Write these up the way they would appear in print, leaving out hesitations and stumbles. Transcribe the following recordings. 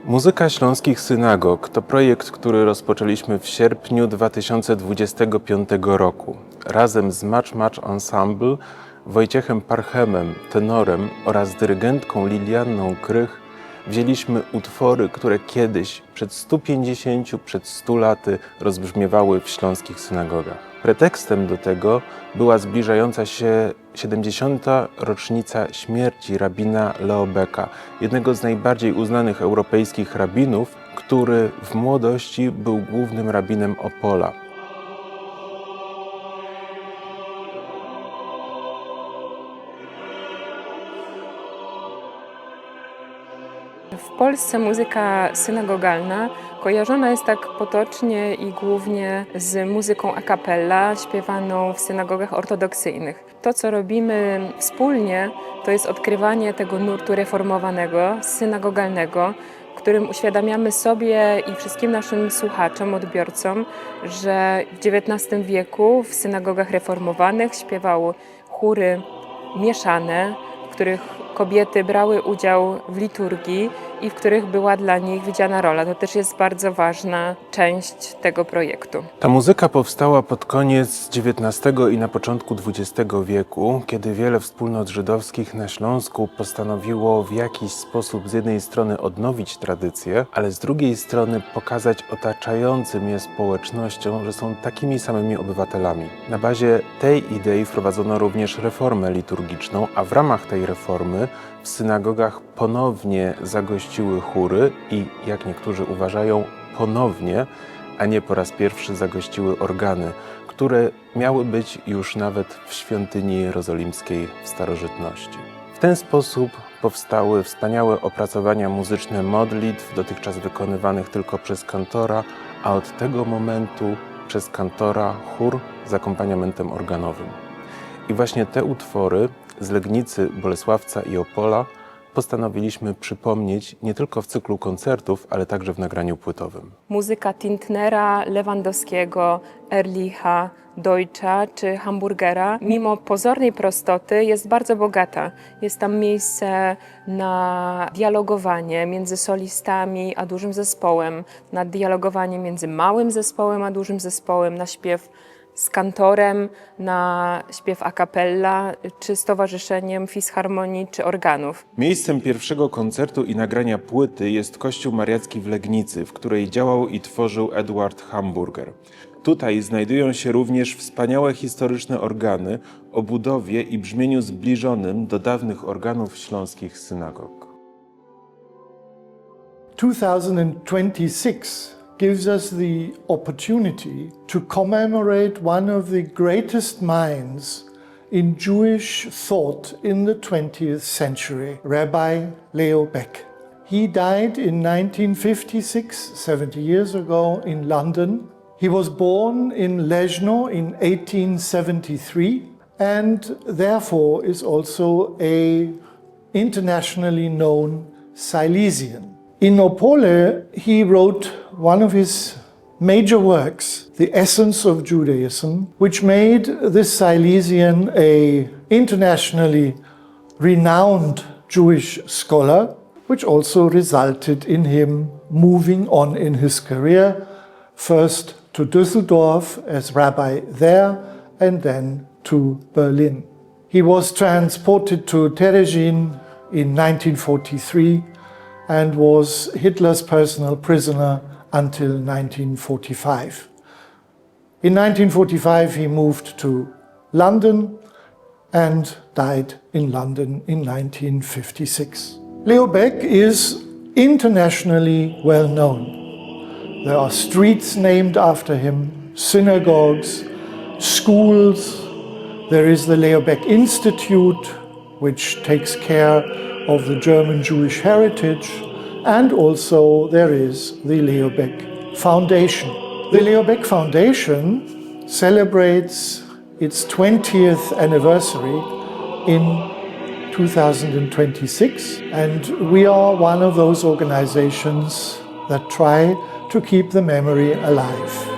Muzyka Śląskich Synagog to projekt, który rozpoczęliśmy w sierpniu 2025 roku. Razem z Match Ensemble, Wojciechem Parchemem, tenorem oraz dyrygentką Lilianną Krych wzięliśmy utwory, które kiedyś, przed 100 laty, rozbrzmiewały w śląskich synagogach. Pretekstem do tego była zbliżająca się 70. rocznica śmierci rabina Leo Becka, jednego z najbardziej uznanych europejskich rabinów, który w młodości był głównym rabinem Opola. W Polsce muzyka synagogalna kojarzona jest tak potocznie i głównie z muzyką a cappella śpiewaną w synagogach ortodoksyjnych. To, co robimy wspólnie, to jest odkrywanie tego nurtu reformowanego, synagogalnego, w którym uświadamiamy sobie i wszystkim naszym słuchaczom, odbiorcom, że w XIX wieku w synagogach reformowanych śpiewały chóry mieszane, w których kobiety brały udział w liturgii i w których była dla nich widziana rola. To też jest bardzo ważna część tego projektu. Ta muzyka powstała pod koniec XIX i na początku XX wieku, kiedy wiele wspólnot żydowskich na Śląsku postanowiło w jakiś sposób z jednej strony odnowić tradycję, ale z drugiej strony pokazać otaczającym je społecznościom, że są takimi samymi obywatelami. Na bazie tej idei wprowadzono również reformę liturgiczną, a w ramach tej reformy w synagogach ponownie zagościły chóry i, jak niektórzy uważają, ponownie, a nie po raz pierwszy zagościły organy, które miały być już nawet w świątyni jerozolimskiej w starożytności. W ten sposób powstały wspaniałe opracowania muzyczne modlitw, dotychczas wykonywanych tylko przez kantora, a od tego momentu przez kantora chór z akompaniamentem organowym. I właśnie te utwory z Legnicy, Bolesławca i Opola postanowiliśmy przypomnieć nie tylko w cyklu koncertów, ale także w nagraniu płytowym. Muzyka Tintnera, Lewandowskiego, Ehrlicha, Deutscha czy Hamburgera, mimo pozornej prostoty, jest bardzo bogata. Jest tam miejsce na dialogowanie między solistami a dużym zespołem, na dialogowanie między małym zespołem a dużym zespołem, na śpiew z kantorem, na śpiew a cappella, czy z towarzyszeniem fisharmonii, czy organów. Miejscem pierwszego koncertu i nagrania płyty jest Kościół Mariacki w Legnicy, w której działał i tworzył Eduard Hamburger. Tutaj znajdują się również wspaniałe historyczne organy o budowie i brzmieniu zbliżonym do dawnych organów śląskich synagog. 2026 gives us the opportunity to commemorate one of the greatest minds in Jewish thought in the 20th century, Rabbi Leo Baeck. He died in 1956, 70 years ago, in London. He was born in Leszno in 1873 and therefore is also a internationally known Silesian. In Opole, he wrote one of his major works, The Essence of Judaism, which made this Silesian an internationally renowned Jewish scholar, which also resulted in him moving on in his career, first to Düsseldorf as rabbi there, and then to Berlin. He was transported to Terezin in 1943 and was Hitler's personal prisoner until 1945. In 1945 he moved to London and died in London in 1956. Leo Baeck is internationally well known. There are streets named after him, synagogues, schools. There is the Leo Baeck Institute, which takes care of the German Jewish heritage, and also there is the Leo Baeck Foundation. The Leo Baeck Foundation celebrates its 20th anniversary in 2026, and we are one of those organizations that try to keep the memory alive.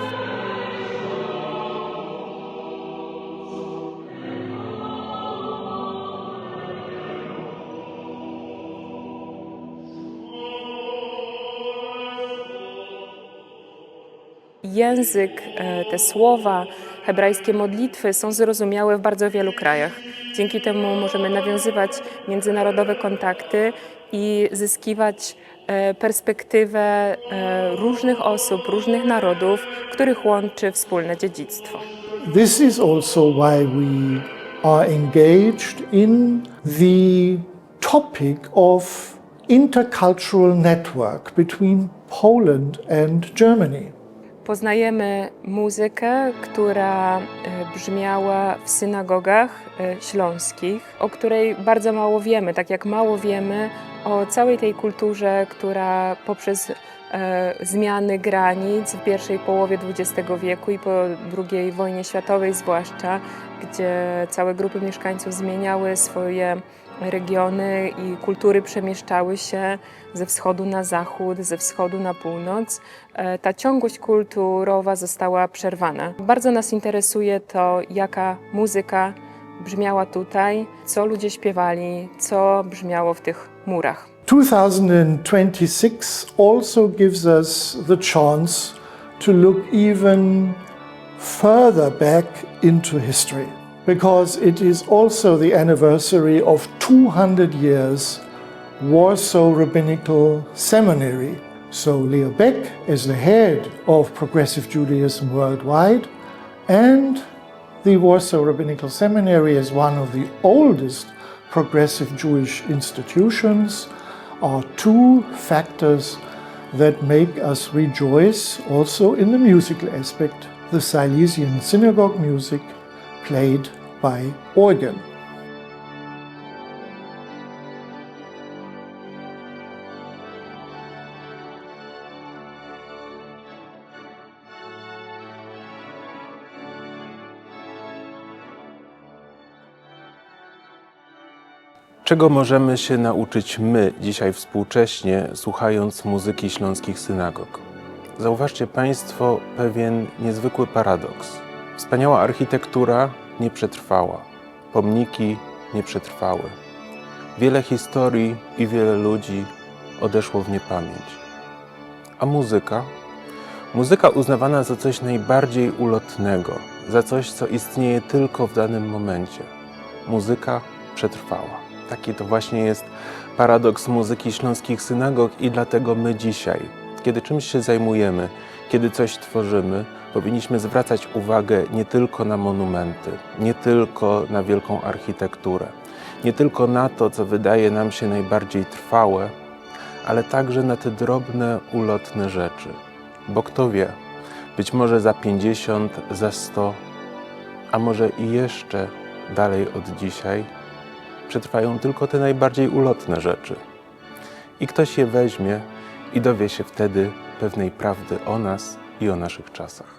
język, te słowa, hebrajskie modlitwy są zrozumiałe w bardzo wielu krajach. Dzięki temu możemy nawiązywać międzynarodowe kontakty i zyskiwać perspektywę różnych osób, różnych narodów, których łączy wspólne dziedzictwo. This is also why we are engaged in the topic of intercultural network between Poland and Germany. Poznajemy muzykę, która brzmiała w synagogach śląskich, o której bardzo mało wiemy, tak jak mało wiemy o całej tej kulturze, która poprzez zmiany granic w pierwszej połowie XX wieku i po II wojnie światowej zwłaszcza, gdzie całe grupy mieszkańców zmieniały swoje regiony i kultury przemieszczały się ze wschodu na zachód, ze wschodu na północ. Ta ciągłość kulturowa została przerwana. Bardzo nas interesuje to, jaka muzyka brzmiała tutaj, co ludzie śpiewali, co brzmiało w tych murach. 2026 also gives us the chance to look even further back into history, because it is also the anniversary of 200 years Warsaw Rabbinical Seminary. So Leo Baeck is the head of Progressive Judaism worldwide, and the Warsaw Rabbinical Seminary is one of the oldest progressive Jewish institutions, are two factors that make us rejoice also in the musical aspect, the Silesian synagogue music played by organ. Czego możemy się nauczyć my dzisiaj współcześnie, słuchając muzyki śląskich synagog? Zauważcie Państwo pewien niezwykły paradoks. Wspaniała architektura nie przetrwała, pomniki nie przetrwały. Wiele historii i wiele ludzi odeszło w niepamięć. A muzyka? Muzyka uznawana za coś najbardziej ulotnego, za coś, co istnieje tylko w danym momencie. Muzyka przetrwała. Taki to właśnie jest paradoks muzyki śląskich synagog i dlatego my dzisiaj, kiedy czymś się zajmujemy, kiedy coś tworzymy, powinniśmy zwracać uwagę nie tylko na monumenty, nie tylko na wielką architekturę, nie tylko na to, co wydaje nam się najbardziej trwałe, ale także na te drobne, ulotne rzeczy. Bo kto wie, być może za 50, za 100, a może i jeszcze dalej od dzisiaj przetrwają tylko te najbardziej ulotne rzeczy. I ktoś je weźmie i dowie się wtedy pewnej prawdy o nas i o naszych czasach.